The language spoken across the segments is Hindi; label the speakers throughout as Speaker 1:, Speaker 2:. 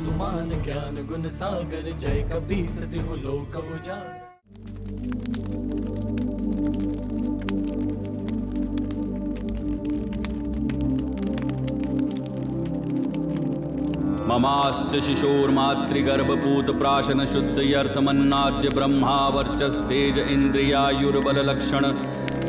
Speaker 1: हनुमान ज्ञान गुण सागर, जय कपीस तिहु लोक उजागर।
Speaker 2: ममास्य शिशोर्मातृगर्भपूत प्राशन शुद्धयर्थमन्नाद्य ब्रह्मा वर्चस्तेज इंद्रियायुर्बललक्षण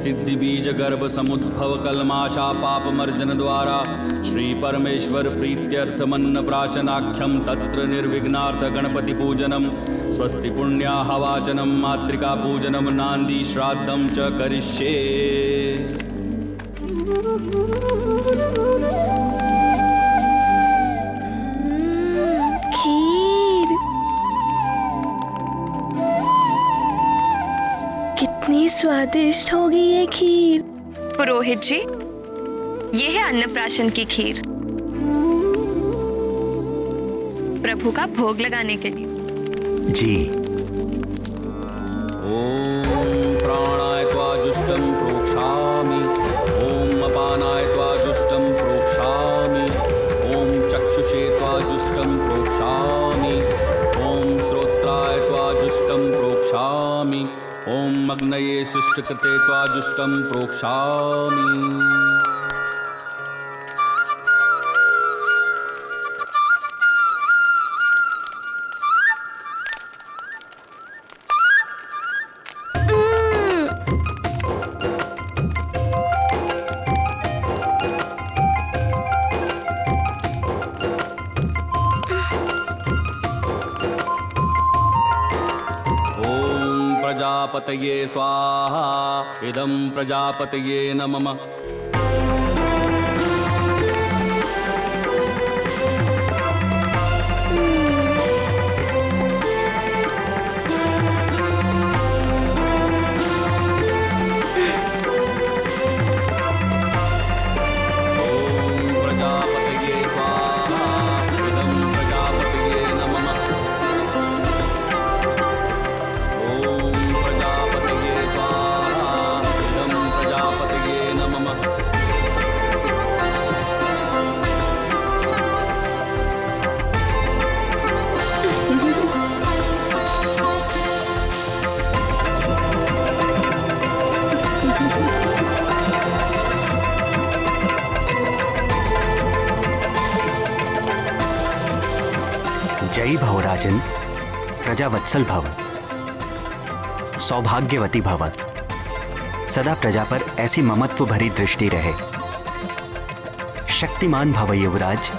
Speaker 2: सिद्धि बीज गर्भ समुद्भव कलमाशा पापमर्जन द्वारा श्री परमेश्वर प्रीत्यर्थमन्न प्राशनाख्यम तत्र निर्विघ्नार्थ गणपति पूजनम स्वस्ति पुण्याः वाचनम मातृका पूजनम नांदी श्राद्धम च करिष्ये।
Speaker 3: कितनी स्वादिष्ट होगी ये खीर।
Speaker 4: पुरोहित जी, ये है अन्नप्राशन की खीर, प्रभु का भोग लगाने के लिए।
Speaker 5: जी।
Speaker 2: ओम प्राणाय त्वा जुष्टं प्रोक्षामि, ओम अपानाय त्वा जुष्टं प्रोक्षामि, ओम चक्षुषे त्वा जुष्टं प्रोक्षामि, ओम श्रोत्राय त्वा जुष्टं प्रोक्षामि, ओम अग्नये सृष्टकृते त्वा जुष्टं प्रोक्षामि। प्रजापतये स्वाहा, इदं प्रजापतये नमः।
Speaker 5: जय भव राजन, प्रजावत्सल भव, सौभाग्यवती भव, सदा प्रजा पर ऐसी ममत्व भरी दृष्टि रहे। शक्तिमान भव युवराज,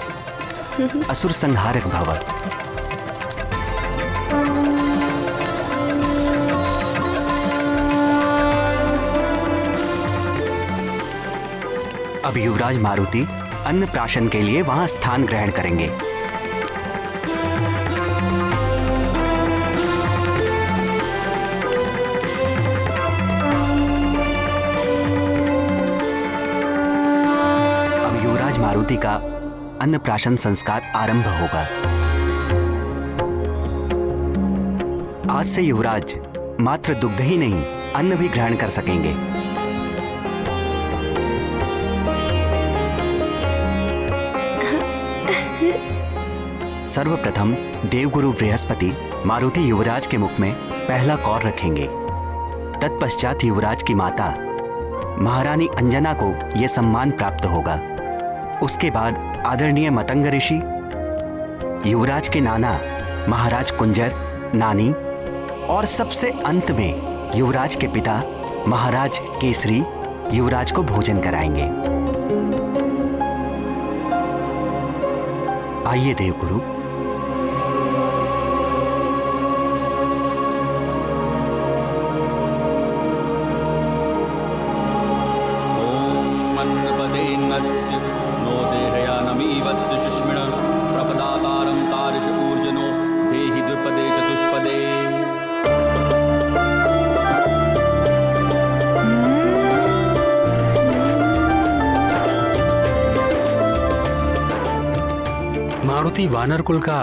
Speaker 5: असुर संहारक भव। अब युवराज मारुति अन्नप्राशन के लिए वहां स्थान ग्रहण करेंगे। मारुति का अन्नप्राशन संस्कार आरंभ होगा। आज से युवराज मात्र दुग्ध ही नहीं, अन्न भी ग्रहण कर सकेंगे। सर्वप्रथम देवगुरु बृहस्पति मारुति युवराज के मुख में पहला कौर रखेंगे। तत्पश्चात युवराज की माता महारानी अंजना को यह सम्मान प्राप्त होगा। उसके बाद आदरणीय मतंग ऋषि, युवराज के नाना महाराज कुंजर, नानी और सबसे अंत में युवराज के पिता महाराज केसरी युवराज को भोजन कराएंगे। आइए देवगुरु।
Speaker 6: मारुति वानर कुल का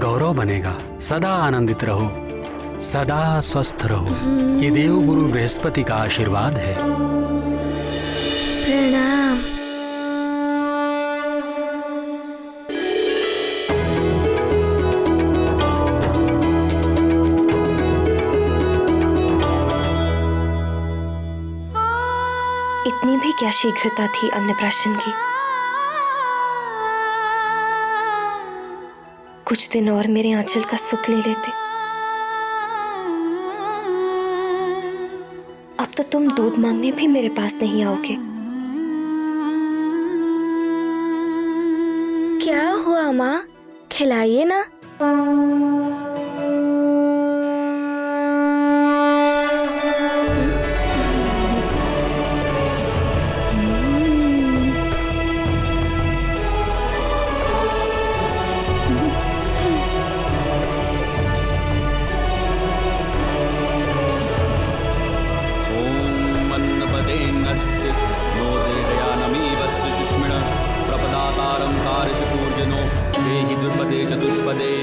Speaker 6: गौरव बनेगा। सदा आनंदित रहो, सदा स्वस्थ रहो। ये देव गुरु बृहस्पति का आशीर्वाद है।
Speaker 3: प्रणाम। में भी क्या शीघ्रता थी अन्नप्राशन की। कुछ दिन और मेरे आंचल का सुख ले लेते। अब तो तुम दूध मांगने भी मेरे पास नहीं आओगे। क्या हुआ माँ, खिलाइए ना।
Speaker 2: प्रपदातारं कार्यशपूर्जनो देहि द्विपदे चतुष्पदे।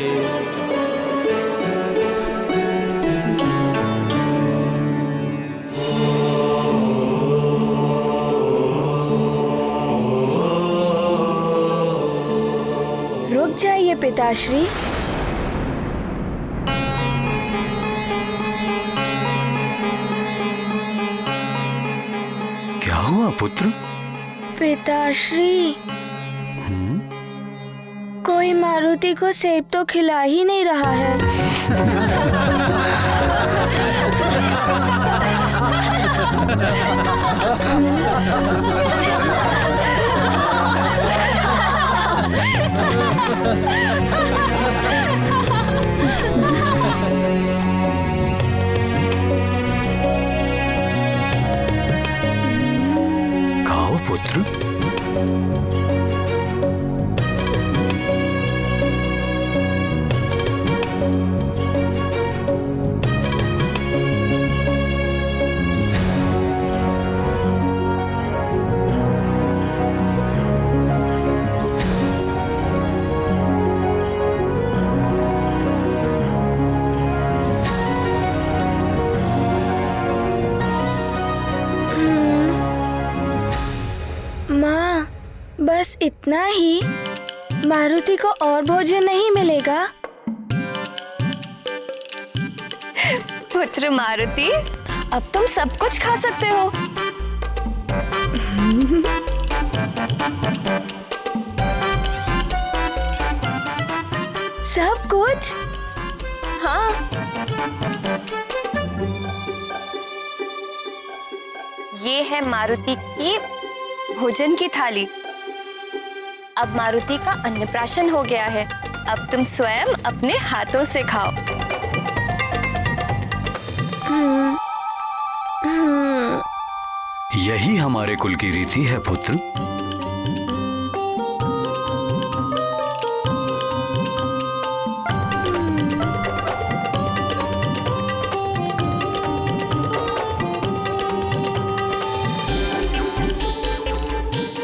Speaker 3: रुक जाइए पिताश्री।
Speaker 5: क्या हुआ पुत्र?
Speaker 3: पिताश्री, कोई मारुति को सेब तो खिला ही नहीं रहा है।
Speaker 5: खाओ पुत्र।
Speaker 3: माँ, बस इतना ही? मारुति को और भोजन नहीं मिलेगा?
Speaker 4: पुत्र मारुति, अब तुम सब कुछ खा सकते हो।
Speaker 3: सब कुछ?
Speaker 4: हाँ, ये है मारुति की भोजन की थाली। अब मारुति का अन्नप्राशन हो गया है। अब तुम स्वयं अपने हाथों से खाओ।
Speaker 5: यही हमारे कुल की रीति है पुत्र।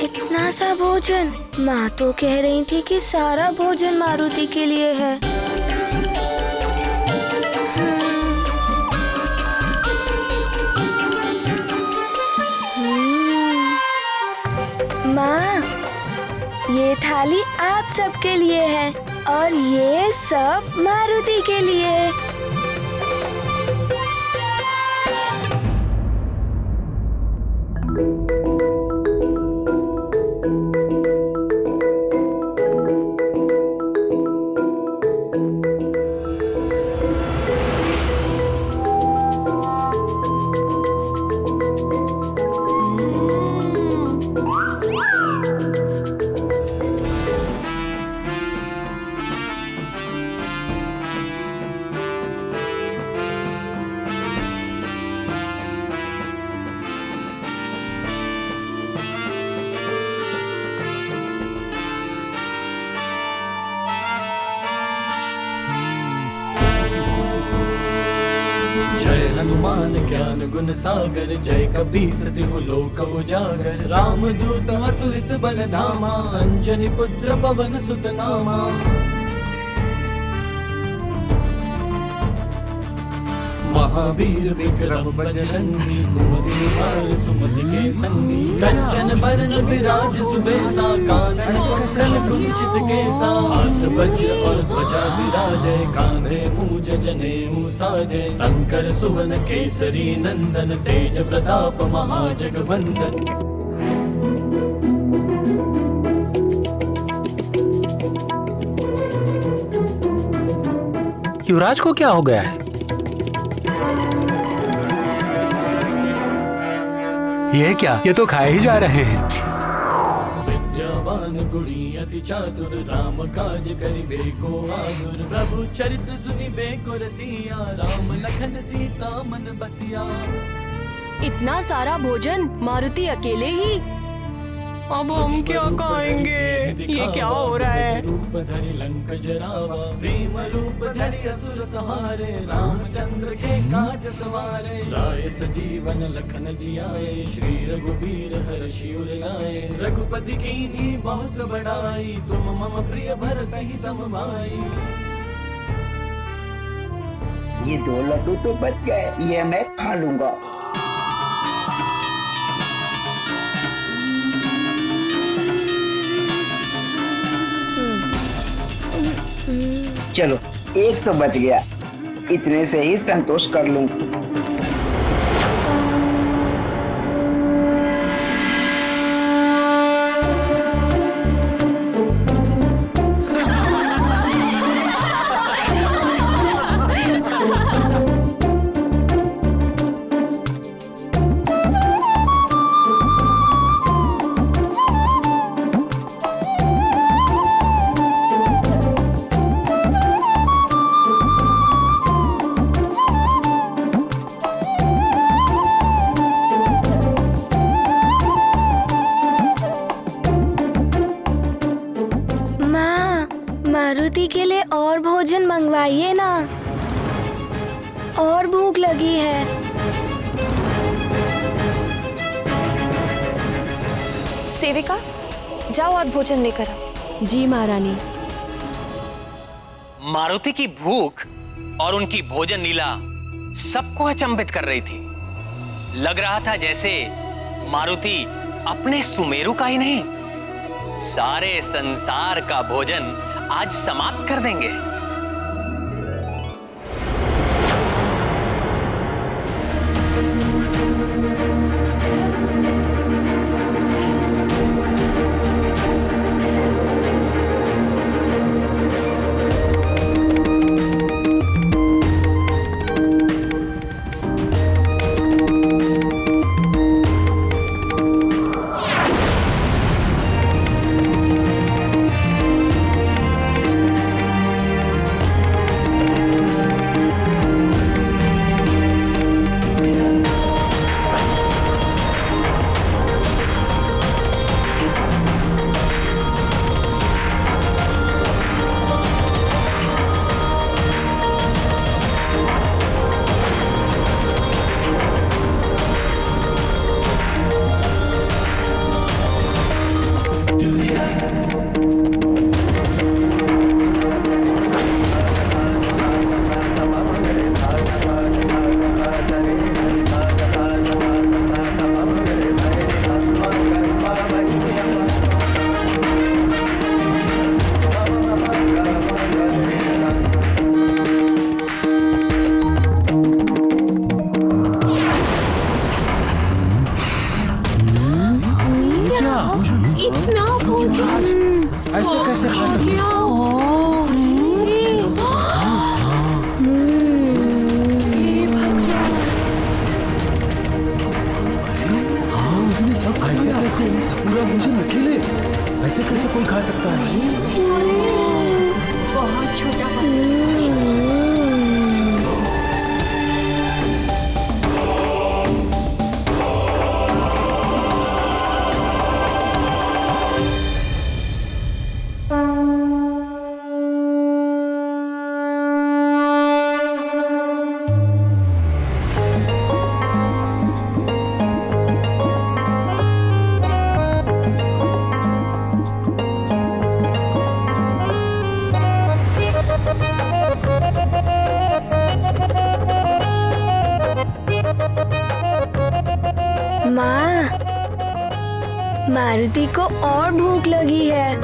Speaker 3: इतना सा भोजन? माँ तो कह रही थी कि सारा भोजन मारुति के लिए है। माँ, ये थाली आप सबके लिए है और ये सब मारुति के लिए है।
Speaker 1: जय हनुमान ज्ञान गुण सागर, जय कपीस तिहु लोक उजागर। राम दूत अतुलित बल धामा, अंजनी पुत्र पवन सुत नामा। महावीर विक्रम बजरंगी, कुमति निहार सुमति के संगी। कंचन बरन विराज सुबेसा, कानन कुंडल कुंचित केसा। हाथ वज्र और ध्वजा विराजै, कांधे मूज जनेऊ साजै। शंकर सुवन केसरी नंदन, तेज प्रताप महाजगवंदन।
Speaker 6: युवराज को क्या हो गया है? ये क्या? ये तो खाए ही जा रहे हैं।
Speaker 1: विद्यावान गुणी अति चातुर, राम काज करिबे को आतुर। प्रभु चरित्र सुनिबे को रसिया, राम लखन सीता मन बसिया।
Speaker 7: इतना सारा भोजन मारुति अकेले ही? अब हम क्या खाएंगे? ये क्या हो रहा है?
Speaker 1: रूप धरि लंक जरावा, भीम रूप धरि असुर सहारे। रामचंद्र के काज सवारे, लाए सजीवन लखन जियाए। श्री रघुबीर हर्षि उर लाए, रघुपति कीन्ही बहुत बड़ाई। तुम मम प्रिय भरत ही सम भाई।
Speaker 8: ये 2 लड्डू तो बच गए, ये मैं खा लूंगा। चलो, एक तो बच गया, इतने से ही संतोष कर लूं।
Speaker 3: मारुति के लिए और भोजन मंगवाइए ना, और भूख लगी है।
Speaker 4: सेविका, जाओ और भोजन लेकर आओ।
Speaker 7: जी महारानी।
Speaker 9: मारुति की भूख और उनकी भोजन लीला सबको अचंभित कर रही थी। लग रहा था जैसे मारुति अपने सुमेरु का ही नहीं, सारे संसार का भोजन आज समाप्त कर देंगे।
Speaker 7: इतना भोजन
Speaker 6: ऐसे कैसे खा सकते हो?
Speaker 1: ऐसे कैसे पूरा भोजन अकेले? ऐसे कैसे कोई खा सकता है?
Speaker 7: बहुत छोटा
Speaker 3: माँ, मारुति को और भूख लगी है।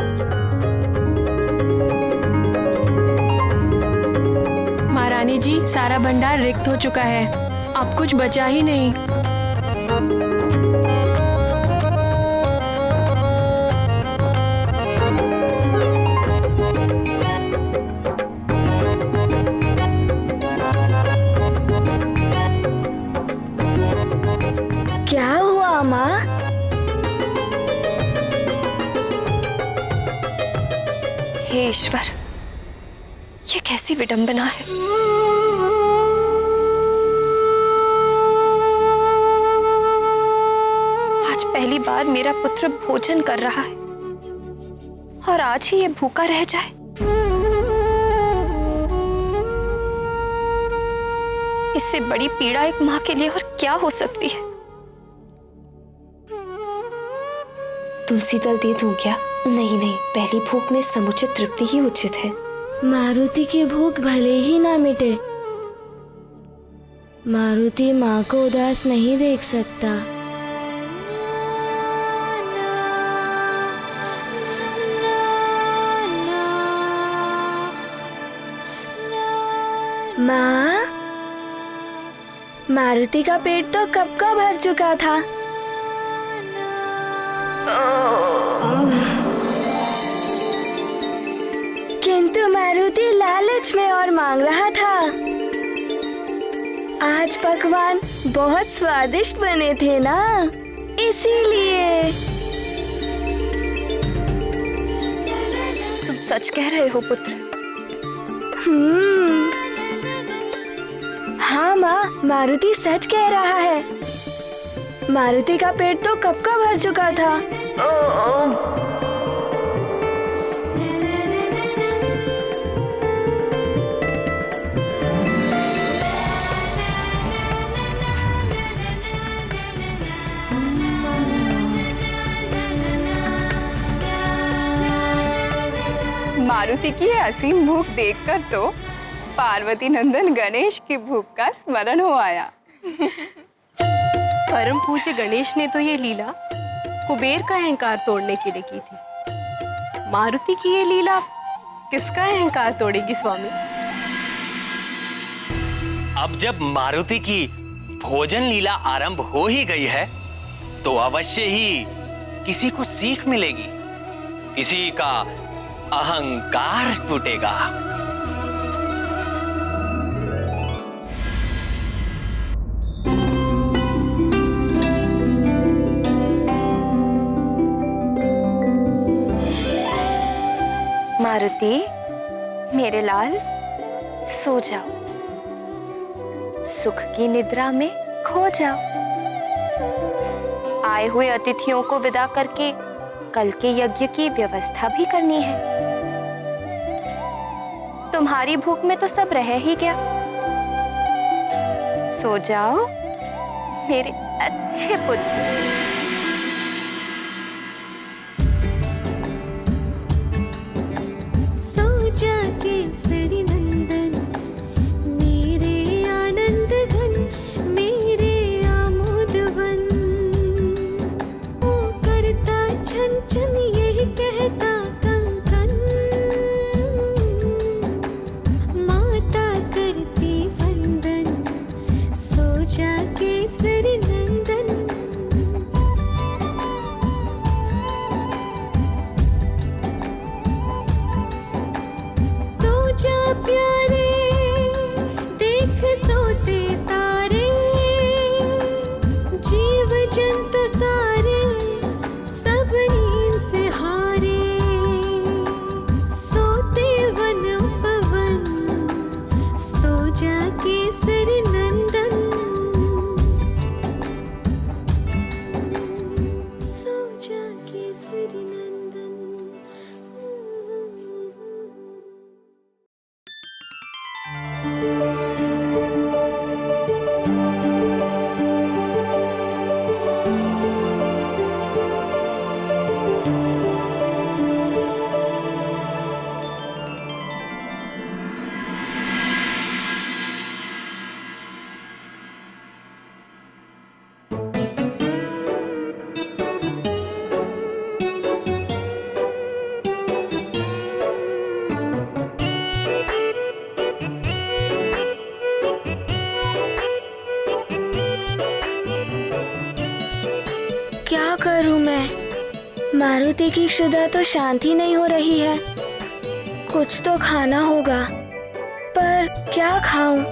Speaker 7: महारानी जी, सारा भंडार रिक्त हो चुका है, अब कुछ बचा ही नहीं।
Speaker 4: ईश्वर, ये कैसी विडंबना है। आज पहली बार मेरा पुत्र भोजन कर रहा है और आज ही ये भूखा रह जाए। इससे बड़ी पीड़ा एक मां के लिए और क्या हो सकती है।
Speaker 3: तुलसी दल दे दूं क्या? नहीं नहीं, पहली भूख में समुचित तृप्ति ही उचित है।
Speaker 10: मारुति की भूख भले ही ना मिटे, मारुति माँ को उदास नहीं देख सकता।
Speaker 3: माँ, मारुति का पेट तो कब का भर चुका था। किंतु मारुति लालच में और मांग रहा था। आज पकवान बहुत स्वादिष्ट बने थे ना, इसीलिए।
Speaker 4: तुम सच कह रहे हो पुत्र?
Speaker 3: हाँ माँ, मारुति सच कह रहा है। मारुति का पेट तो कब का भर चुका था।
Speaker 11: मारुति की ये असीम भूख देखकर तो पार्वती नंदन गणेश की भूख का स्मरण हो आया।
Speaker 7: परम पूज्य गणेश ने तो ये लीला कुबेर का अहंकार तोड़ने के लिए की थी। मारुति की ये लीला किसका अहंकार तोड़ेगी स्वामी?
Speaker 9: अब जब मारुति की भोजन लीला आरंभ हो ही गई है तो अवश्य ही किसी को सीख मिलेगी, किसी का अहंकार टूटेगा।
Speaker 4: मारुति, मेरे लाल, सो जाओ, सुख की निद्रा में खो जाओ। आए हुए अतिथियों को विदा करके कल के यज्ञ की व्यवस्था भी करनी है। तुम्हारी भूख में तो सब रह ही गया। सो जाओ मेरे अच्छे पुत्र।
Speaker 10: केसरी नंदन मेरे आनंद घन, मेरे आमोदवन। वो करता छन छन यही कहता कंकन, माता करती वंदन। सो जा केसरी नंदन। जा प्यारे, देख सोते तारे, जीव जंतु सारे सब नींद से हारे। सोते वन पवन, सो जा केसरी नंदन। सो जा केसरी नंदन।
Speaker 3: क्या करूं मैं? मारुति की क्षुधा तो शांति नहीं हो रही है। कुछ तो खाना होगा, पर क्या खाऊं?